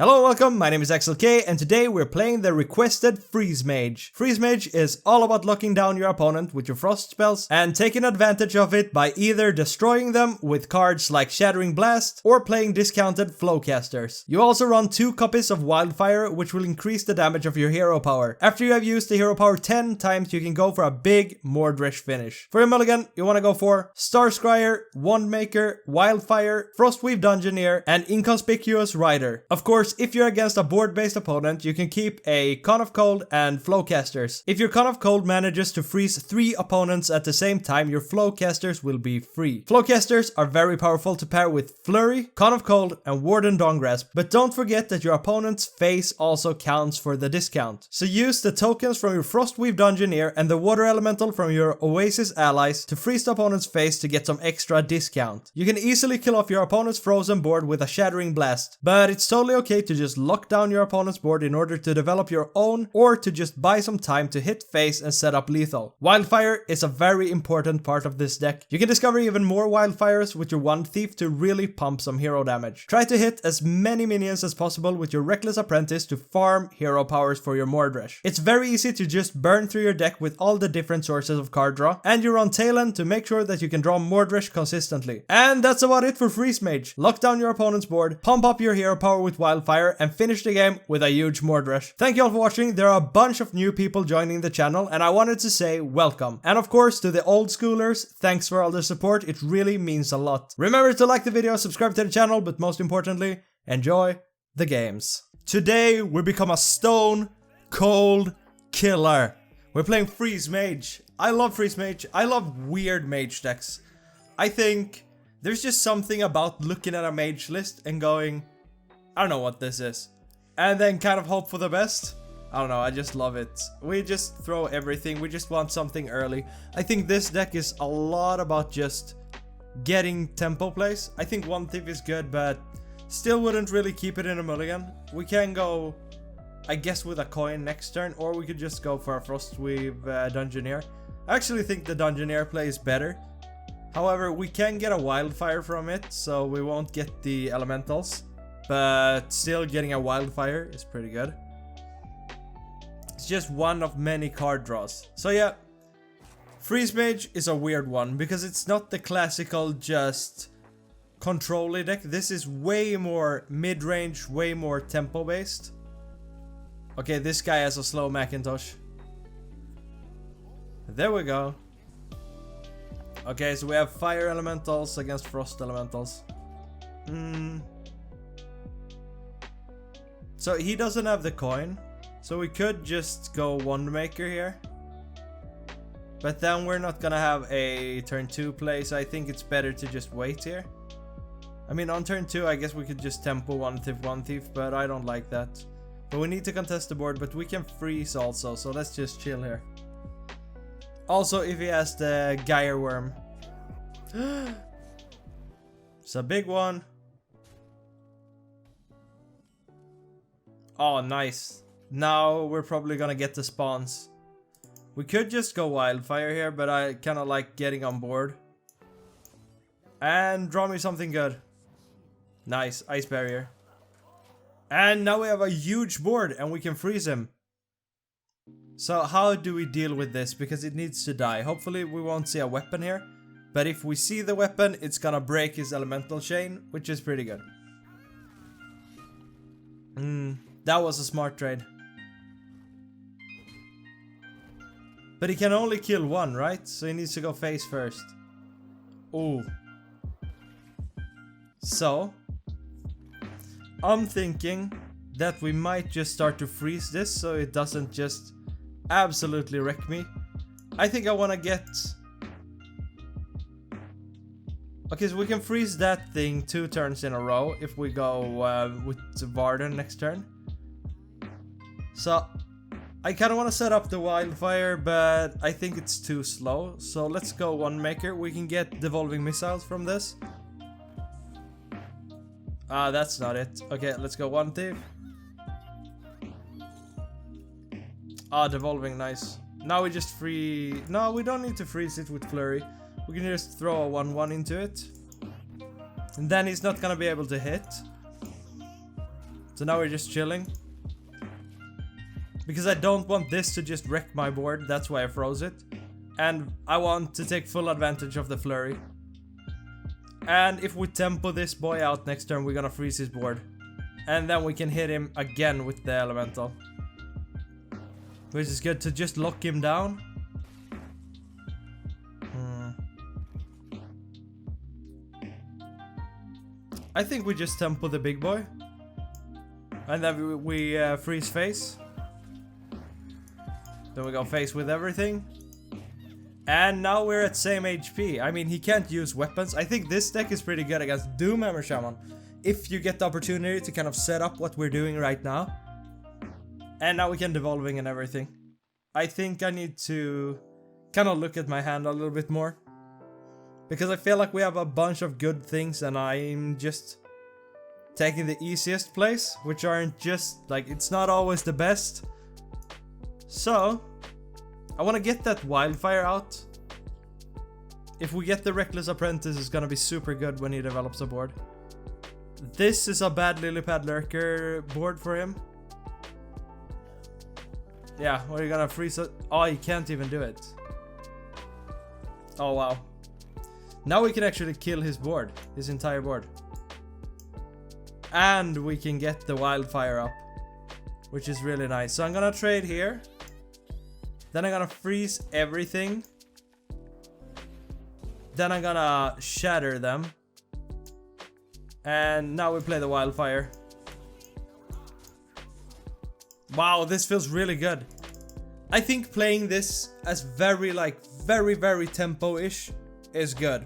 Hello, welcome, my name is XLK and today we're playing the requested Freeze Mage. Freeze Mage is all about locking down your opponent with your frost spells and taking advantage of it by either destroying them with cards like Shattering Blast or playing discounted Flowcasters. You also run 2 copies of Wildfire, which will increase the damage of your hero power. After you have used the hero power 10 times, you can go for a big Mordresh finish. For your mulligan, you want to go for Star Scryer, Wandmaker, Wildfire, Frostweave Dungeoneer, and Inconspicuous Rider. Of course, if you're against a board-based opponent, you can keep a Con of Cold and Flowcasters. If your Con of Cold manages to freeze 3 opponents at the same time, your Flowcasters will be free. Flowcasters are very powerful to pair with Flurry, Con of Cold, and Warden Dawngrasp, but don't forget that your opponent's face also counts for the discount. So use the tokens from your Frostweave Dungeoneer and the Water Elemental from your Oasis allies to freeze the opponent's face to get some extra discount. You can easily kill off your opponent's frozen board with a Shattering Blast, but it's totally okay to just lock down your opponent's board in order to develop your own, or to just buy some time to hit face and set up lethal. Wildfire is a very important part of this deck. You can discover even more Wildfires with your Wand Thief to really pump some hero damage. Try to hit as many minions as possible with your Reckless Apprentice to farm hero powers for your Mordresh. It's very easy to just burn through your deck with all the different sources of card draw, and you run Talon to make sure that you can draw Mordresh consistently. And that's about it for Freeze Mage. Lock down your opponent's board, pump up your hero power with Wildfire, and finish the game with a huge Mordresh. Thank you all for watching. There are a bunch of new people joining the channel and I wanted to say welcome. And of course to the old schoolers, thanks for all the support, it really means a lot. Remember to like the video, subscribe to the channel, but most importantly, enjoy the games. Today we become a stone cold killer. We're playing Freeze Mage. I love Freeze Mage. I love weird mage decks. I think there's just something about looking at a mage list and going, I don't know what this is, and then kind of hope for the best. I don't know, I just love it. We just throw everything, we just want something early. I think this deck is a lot about just getting tempo plays. I think One Thief is good, but still wouldn't really keep it in a mulligan. We can go, I guess, with a coin next turn, or we could just go for a Frostweave Dungeoneer. I actually think the Dungeoneer play is better. However, we can get a Wildfire from it, so we won't get the Elementals. But still, getting a Wildfire is pretty good. It's just one of many card draws. So yeah, Freeze Mage is a weird one because it's not the classical just control-y deck. This is way more mid-range, way more tempo based. Okay, this guy has a slow Macintosh. There we go. Okay, so we have Fire Elementals against Frost Elementals. So he doesn't have the coin, so we could just go Wandmaker here. But then we're not gonna have a turn 2 play, so I think it's better to just wait here. I mean, on turn 2 I guess we could just tempo One Thief, but I don't like that. But we need to contest the board, but we can freeze also, so let's just chill here. Also, if he has the Gyre Worm. It's a big one. Oh, nice. Now we're probably gonna get the spawns. We could just go Wildfire here, but I kind of like getting on board. And draw me something good. Nice, Ice Barrier. And now we have a huge board and we can freeze him. So how do we deal with this? Because it needs to die. Hopefully we won't see a weapon here. But if we see the weapon, it's gonna break his elemental chain, which is pretty good. That was a smart trade. But he can only kill one, right? So he needs to go face first. Ooh. So I'm thinking that we might just start to freeze this so it doesn't just absolutely wreck me. I think I want to get... Okay, so we can freeze that thing 2 turns in a row if we go with Varden next turn. So I kind of want to set up the Wildfire, but I think it's too slow. So let's go Wandmaker. We can get Devolving Missiles from this. That's not it. Okay, let's go One Thief. Devolving, nice. Now we just free... No, we don't need to freeze it with Flurry. We can just throw a 1/1 into it. And then he's not gonna be able to hit. So now we're just chilling. Because I don't want this to just wreck my board, that's why I froze it. And I want to take full advantage of the flurry. And if we tempo this boy out next turn, we're gonna freeze his board. And then we can hit him again with the elemental. Which is good to just lock him down. I think we just tempo the big boy. And then we freeze face. Then we go face with everything. And now we're at same HP. I mean, he can't use weapons. I think this deck is pretty good against Doomhammer Shaman. If you get the opportunity to kind of set up what we're doing right now. And now we can devolving and everything. I think I need to kind of look at my hand a little bit more. Because I feel like we have a bunch of good things and I'm just taking the easiest place. Which aren't just, like, it's not always the best. So, I want to get that wildfire out. If we get the Reckless Apprentice, it's gonna be super good when he develops a board. This is a bad Lilypad Lurker board for him. Yeah, we're gonna freeze it. Oh, he can't even do it. Oh, wow. Now we can actually kill his board, his entire board. And we can get the wildfire up, which is really nice. So I'm gonna trade here. Then I'm gonna freeze everything. Then I'm gonna shatter them. And now we play the wildfire. Wow, this feels really good. I think playing this as very tempo-ish is good.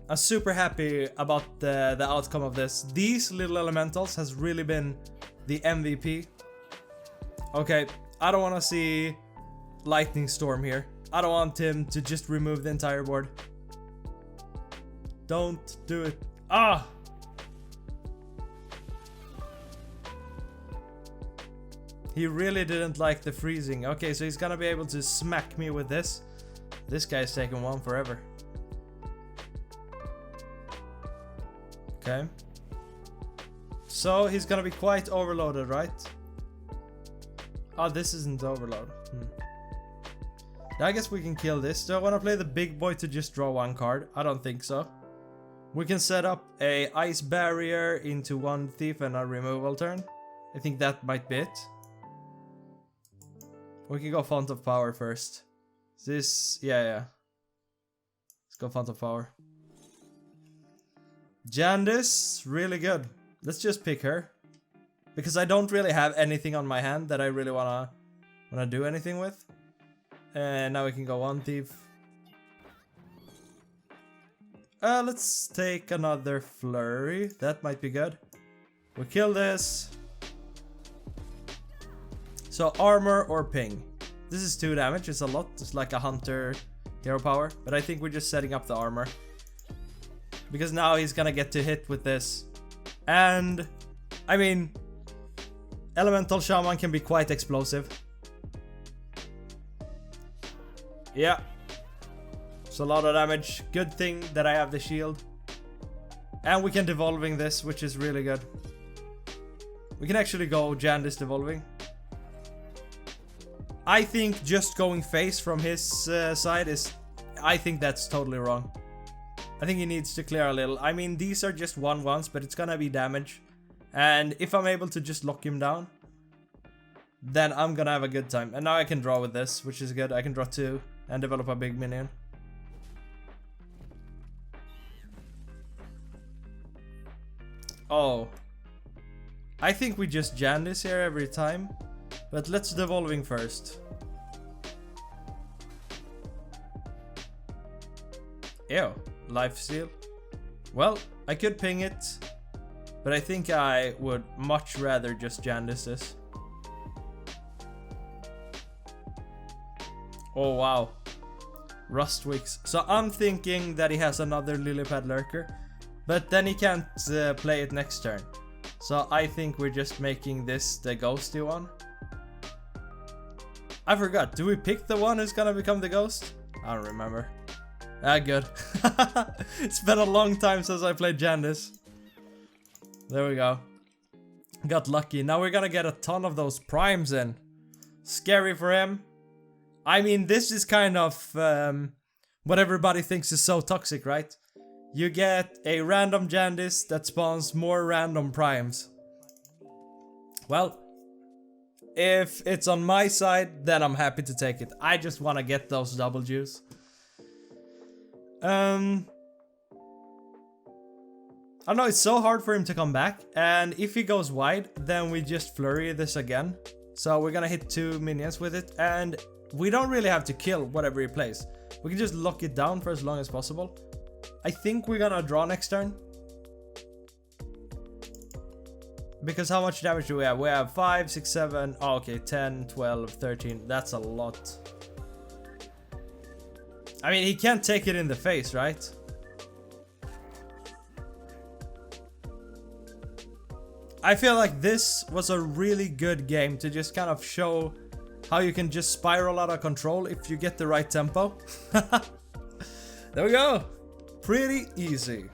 I'm super happy about the outcome of this. These little elementals has really been the MVP. Okay, I don't want to see Lightning Storm here. I don't want him to just remove the entire board. Don't do it. Ah! He really didn't like the freezing. Okay, so he's gonna be able to smack me with this. This guy's taking one forever. Okay. So he's gonna be quite overloaded, right? Oh, this isn't overload. Now I guess we can kill this. Do I want to play the big boy to just draw one card? I don't think so. We can set up a ice barrier into one thief and a removal turn. I think that might be it. We can go Font of Power first. This, yeah. Let's go Font of Power. Jandice, really good. Let's just pick her. Because I don't really have anything on my hand that I really wanna do anything with. And now we can go one thief. Let's take another flurry. That might be good. We kill this. So armor or ping. This is 2 damage. It's a lot. It's like a hunter hero power. But I think we're just setting up the armor. Because now he's gonna get to hit with this. And I mean, Elemental Shaman can be quite explosive. Yeah. It's a lot of damage. Good thing that I have the shield. And we can devolving this, which is really good. We can actually go Jandice devolving. I think just going face from his side is... I think that's totally wrong. I think he needs to clear a little. I mean, these are just 1/1s, but it's gonna be damage. And if I'm able to just lock him down, then I'm gonna have a good time. And now I can draw with this, which is good. I can draw 2 and develop a big minion. Oh. I think we just jam this here every time. But let's devolving first. Ew. Lifesteal. Well, I could ping it. But I think I would much rather just Jandice this. Oh wow. Rustwicks. So I'm thinking that he has another Lilypad Lurker. But then he can't play it next turn. So I think we're just making this the ghosty one. I forgot. Do we pick the one who's gonna become the ghost? I don't remember. Ah, good. It's been a long time since I played Jandice. There we go. Got lucky. Now we're gonna get a ton of those primes in. Scary for him. I mean, this is kind of what everybody thinks is so toxic, right? You get a random Jandis that spawns more random primes. Well, if it's on my side, then I'm happy to take it. I just want to get those double juice. I don't know, it's so hard for him to come back. And if he goes wide, then we just flurry this again. So we're gonna hit 2 minions with it. And we don't really have to kill whatever he plays. We can just lock it down for as long as possible. I think we're gonna draw next turn. Because how much damage do we have? We have 5, 6, 7, oh, okay, 10, 12, 13. That's a lot. I mean, he can't take it in the face, right? I feel like this was a really good game to just kind of show how you can just spiral out of control if you get the right tempo. There we go. Pretty easy.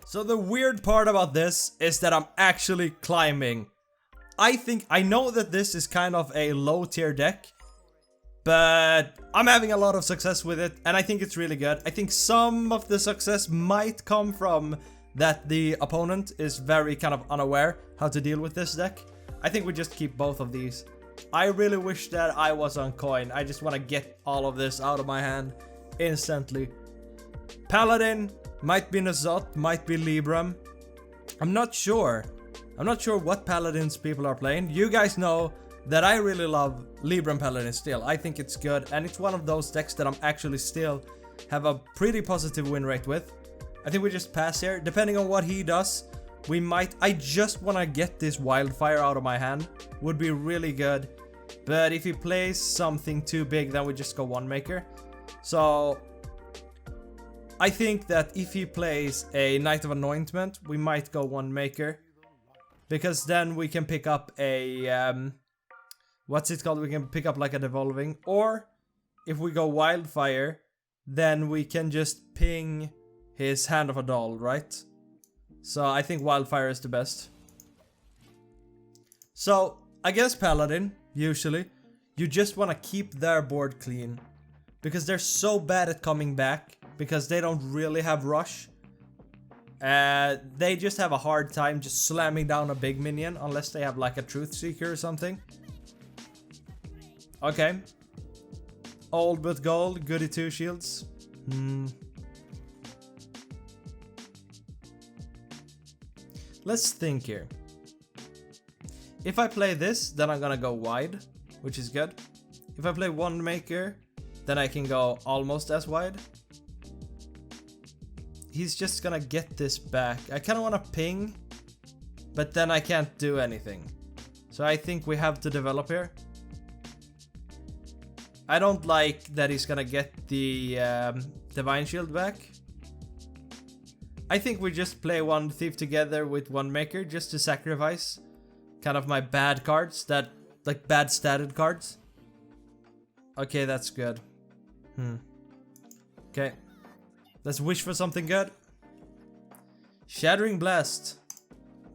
So the weird part about this is that I'm actually climbing. I know that this is kind of a low tier deck, but I'm having a lot of success with it and I think it's really good. I think some of the success might come from that the opponent is very kind of unaware how to deal with this deck. I think we just keep both of these. I really wish that I was on coin. I just want to get all of this out of my hand instantly. Paladin might be Nazot, might be Libram. I'm not sure. I'm not sure what Paladins people are playing. You guys know that I really love Libram Paladin still. I think it's good and it's one of those decks that I'm actually still have a pretty positive win rate with. I think we just pass here. Depending on what he does, we might... I just want to get this wildfire out of my hand. Would be really good. But if he plays something too big, then we just go one maker. So I think that if he plays a Knight of Anointment, we might go one maker. Because then we can pick up a... what's it called? We can pick up like a devolving. Or if we go wildfire, then we can just ping his Hand of a Doll, right? So I think wildfire is the best. So against Paladin, usually, you just want to keep their board clean. Because they're so bad at coming back. Because they don't really have rush. They just have a hard time just slamming down a big minion. Unless they have like a Truth Seeker or something. Okay. Old but gold. Goody 2 shields. Let's think here. If I play this, then I'm gonna go wide, which is good. If I play one maker, then I can go almost as wide. He's just gonna get this back. I kinda wanna ping, but then I can't do anything. So I think we have to develop here. I don't like that he's gonna get the Divine Shield back. I think we just play one thief together with one maker just to sacrifice kind of my bad cards, that like bad statted cards. Okay, that's good. Okay. Let's wish for something good. Shattering Blast.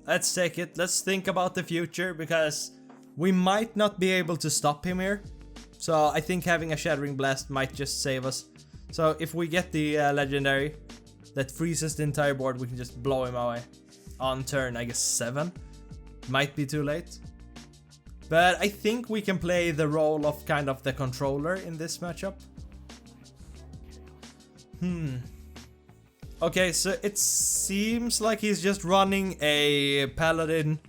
Let's take it. Let's think about the future because we might not be able to stop him here. So I think having a Shattering Blast might just save us. So if we get the legendary that freezes the entire board, we can just blow him away. On turn, I guess 7. Might be too late. But I think we can play the role of kind of the controller in this matchup. Okay, so it seems like he's just running a Paladin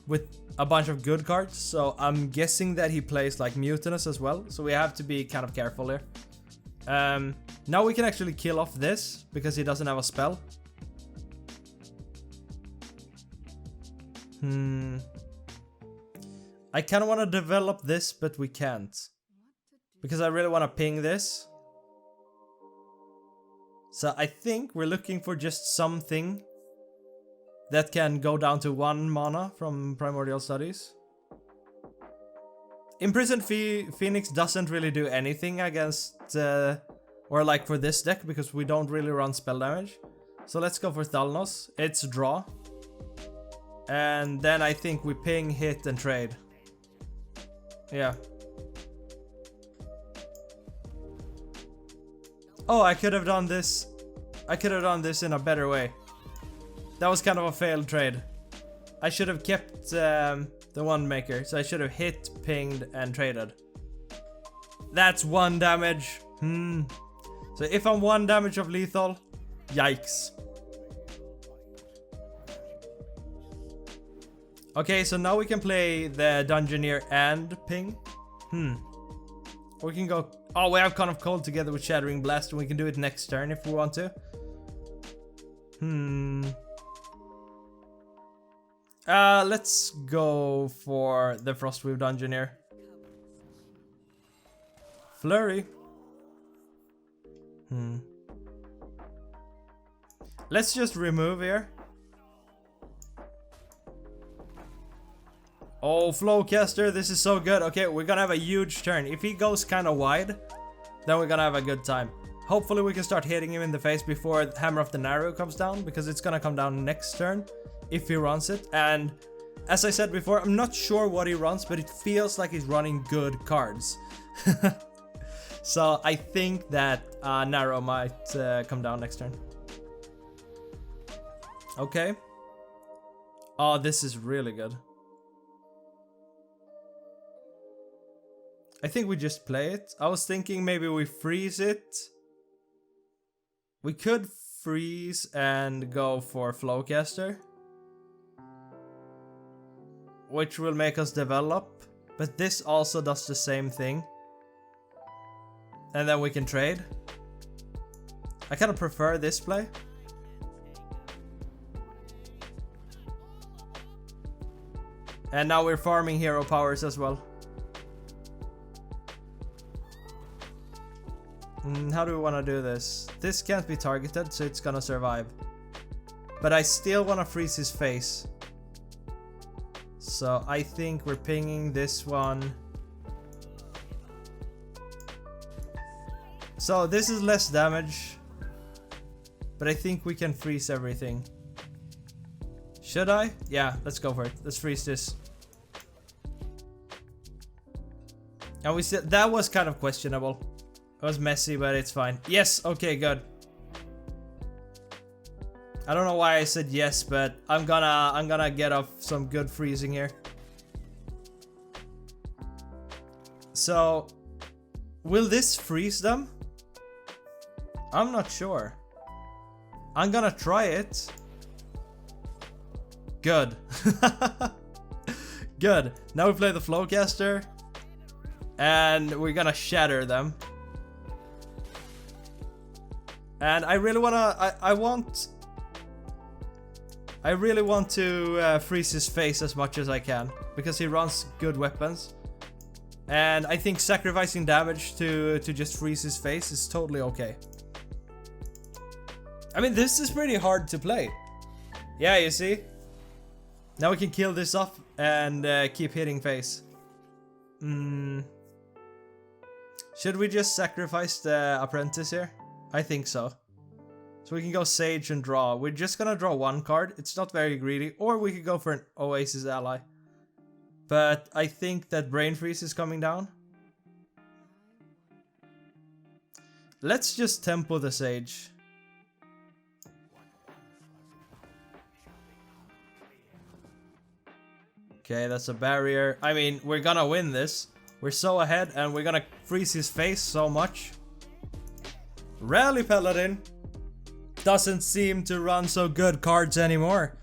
with a bunch of good cards. So I'm guessing that he plays like Mutinous as well. So we have to be kind of careful here. Now we can actually kill off this because he doesn't have a spell. I kind of want to develop this, but we can't. Because I really want to ping this. So I think we're looking for just something that can go down to 1 mana from Primordial Studies. Imprisoned Phoenix doesn't really do anything against, or like for this deck, because we don't really run spell damage. So let's go for Thalnos. It's draw. And then I think we ping, hit, and trade. Yeah. Oh, I could have done this. I could have done this in a better way. That was kind of a failed trade. I should have kept the one maker. So I should have hit, pinged, and traded. That's 1 damage. So if I'm 1 damage of lethal, yikes. Okay, so now we can play the Dungeoneer and ping. We can go... Oh, we have Con of Cold together with Shattering Blast, and we can do it next turn if we want to. Let's go for the Frostweave Dungeoneer. Flurry. Let's just remove here. Oh, Flowcaster, this is so good. Okay, we're gonna have a huge turn. If he goes kind of wide, then we're gonna have a good time. Hopefully we can start hitting him in the face before Hammer of the Narrow comes down, because it's gonna come down next turn if he runs it. And as I said before, I'm not sure what he runs, but it feels like he's running good cards. So I think that Narrow might come down next turn. Okay. Oh, this is really good. I think we just play it. I was thinking maybe we freeze it. We could freeze and go for Flowcaster, which will make us develop. But this also does the same thing. And then we can trade. I kind of prefer this play. And now we're farming hero powers as well. How do we want to do this? This can't be targeted, so it's gonna survive. But I still want to freeze his face. So I think we're pinging this one. So this is less damage. But I think we can freeze everything. Should I? Yeah, let's go for it. Let's freeze this. And we said that was kind of questionable. It was messy, but it's fine. Yes, okay, good. I don't know why I said yes, but I'm gonna get off some good freezing here. So, will this freeze them? I'm not sure. I'm gonna try it. Good. Good. Now we play the Flowcaster. And we're gonna shatter them. And I really wanna, I really want to freeze his face as much as I can, because he runs good weapons. And I think sacrificing damage to just freeze his face is totally okay. I mean, this is pretty hard to play. Yeah, you see? Now we can kill this off and keep hitting face. Should we just sacrifice the apprentice here? I think so. So we can go Sage and draw. We're just gonna draw 1 card. It's not very greedy. Or we could go for an Oasis ally. But I think that Brain Freeze is coming down. Let's just tempo the Sage. Okay, that's a barrier. I mean, we're gonna win this. We're so ahead and we're gonna freeze his face so much. Rally Paladin doesn't seem to run so good cards anymore.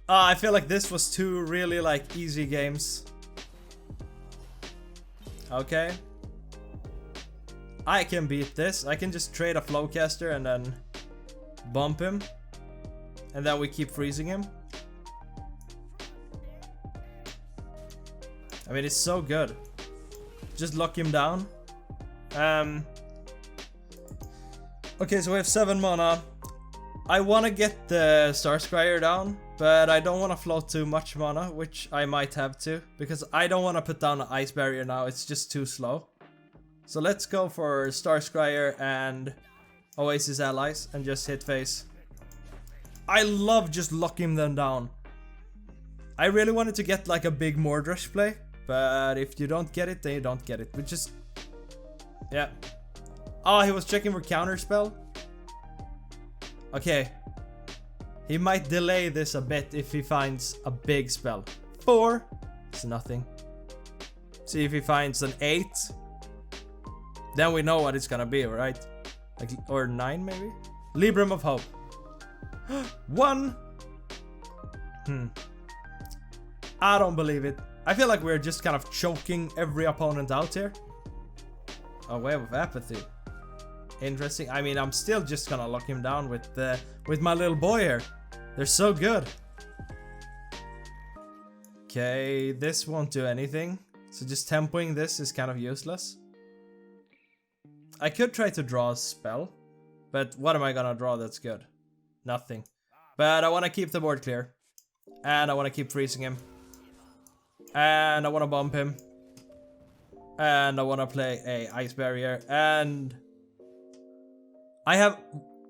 I feel like this was 2 really like easy games. Okay. I can beat this. I can just trade a Flowcaster and then bump him. And then we keep freezing him. I mean, it's so good. Just lock him down. Okay, so we have 7 mana. I want to get the Star Scryer down, but I don't want to float too much mana, which I might have to, because I don't want to put down an Ice Barrier now. It's just too slow. So let's go for Star Scryer and Oasis allies and just hit face. I love just locking them down. I really wanted to get like a big Mordresh play, but if you don't get it, then you don't get it. Which is... yeah. Oh, he was checking for counterspell. Okay. He might delay this a bit if he finds a big spell. 4. It's nothing. See if he finds an 8. Then we know what it's gonna be, right? Like, or 9 maybe? Libram of Hope. 1. I don't believe it. I feel like we're just kind of choking every opponent out here. A Wave of Apathy. Interesting. I mean, I'm still just gonna lock him down with my little boy here. They're so good. Okay, this won't do anything. So just tempoing this is kind of useless. I could try to draw a spell, but what am I gonna draw that's good? Nothing. But I want to keep the board clear. And I want to keep freezing him. And I want to bump him. And I want to play a Ice Barrier. And I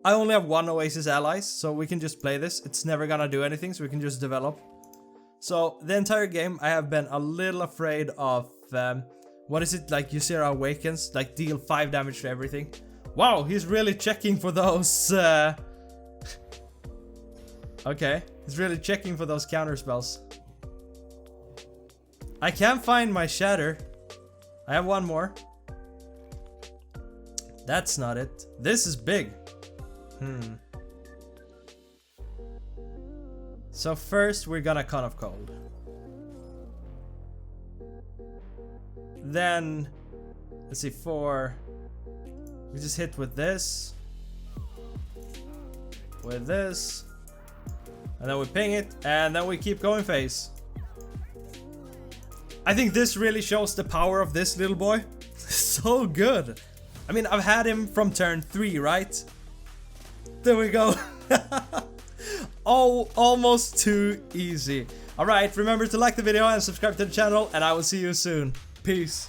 only have 1 Oasis Allies, so we can just play this. It's never gonna do anything, so we can just develop. So the entire game I have been a little afraid of what is it, like Ysera Awakens, like deal 5 damage to everything. Wow, he's really checking for those okay, he's really checking for those counter spells. I can't find my Shatter. I have 1 more. That's not it. This is big. So first we're gonna Con of Cold. Then, let's see, 4. We just hit with this. With this. And then we ping it, and then we keep going face. I think this really shows the power of this little boy. So good. I mean, I've had him from turn 3, right? There we go. Oh, almost too easy. Alright, remember to like the video and subscribe to the channel, and I will see you soon. Peace.